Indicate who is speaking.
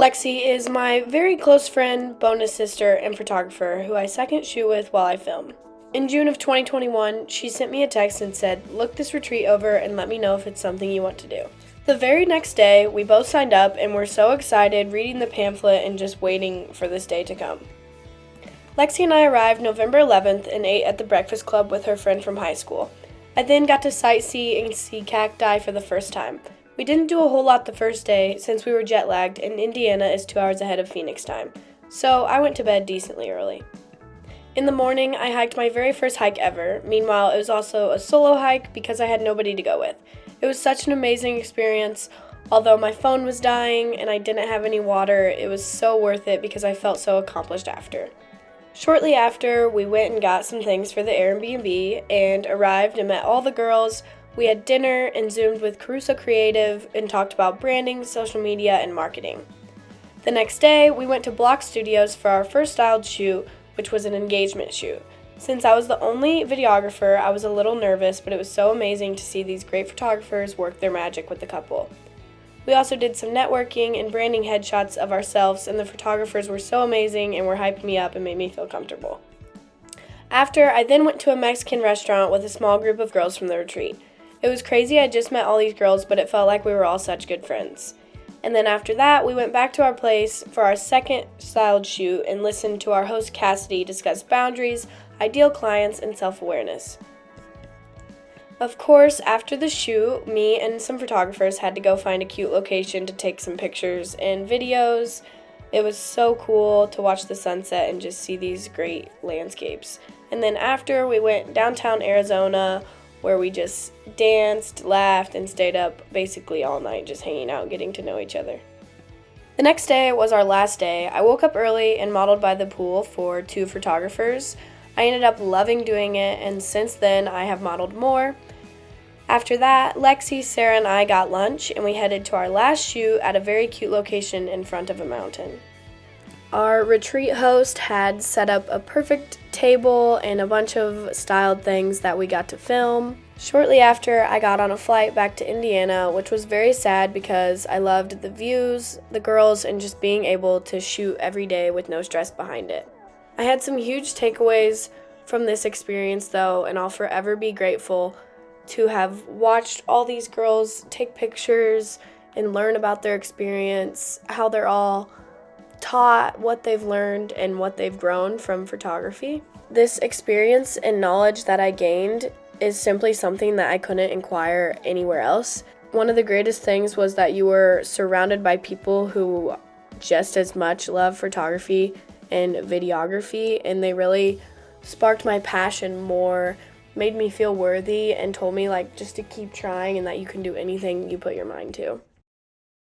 Speaker 1: Lexi is my very close friend, bonus sister, and photographer who I second shoot with while I film. In June of 2021, she sent me a text and said, "Look this retreat over and let me know if it's something you want to do." The very next day, we both signed up and were so excited reading the pamphlet and just waiting for this day to come. Lexi and I arrived November 11th and ate at the Breakfast Club with her friend from high school. I then got to sightsee and see cacti for the first time. We didn't do a whole lot the first day since we were jet lagged and Indiana is 2 hours ahead of Phoenix time, so I went to bed decently early. In the morning, I hiked my very first hike ever. Meanwhile, it was also a solo hike because I had nobody to go with. It was such an amazing experience. Although my phone was dying and I didn't have any water, it was so worth it because I felt so accomplished after. Shortly after, we went and got some things for the Airbnb and arrived and met all the girls. We had dinner and Zoomed with Caruso Creative and talked about branding, social media, and marketing. The next day, we went to Block Studios for our first styled shoot, which was an engagement shoot. Since I was the only videographer, I was a little nervous, but it was so amazing to see these great photographers work their magic with the couple. We also did some networking and branding headshots of ourselves, and the photographers were so amazing and were hyping me up and made me feel comfortable. After, I then went to a Mexican restaurant with a small group of girls from the retreat. It was crazy, I just met all these girls, but it felt like we were all such good friends. And then after that, we went back to our place for our second styled shoot and listened to our host Cassidy discuss boundaries, ideal clients, and self-awareness. Of course, after the shoot, me and some photographers had to go find a cute location to take some pictures and videos. It was so cool to watch the sunset and just see these great landscapes. And then after, we went downtown Arizona, where we just danced, laughed, and stayed up basically all night just hanging out and getting to know each other. The next day was our last day. I woke up early and modeled by the pool for 2 photographers. I ended up loving doing it, and since then I have modeled more. After that, Lexi, Sarah, and I got lunch, and we headed to our last shoot at a very cute location in front of a mountain. Our retreat host had set up a perfect table and a bunch of styled things that we got to film. Shortly after, I got on a flight back to Indiana, which was very sad because I loved the views, the girls, and just being able to shoot every day with no stress behind it. I had some huge takeaways from this experience though, and I'll forever be grateful to have watched all these girls take pictures and learn about their experience, how they're all taught what they've learned and what they've grown from photography. This experience and knowledge that I gained is simply something that I couldn't acquire anywhere else. One of the greatest things was that you were surrounded by people who just as much love photography and videography, and they really sparked my passion more, made me feel worthy, and told me just to keep trying and that you can do anything you put your mind to.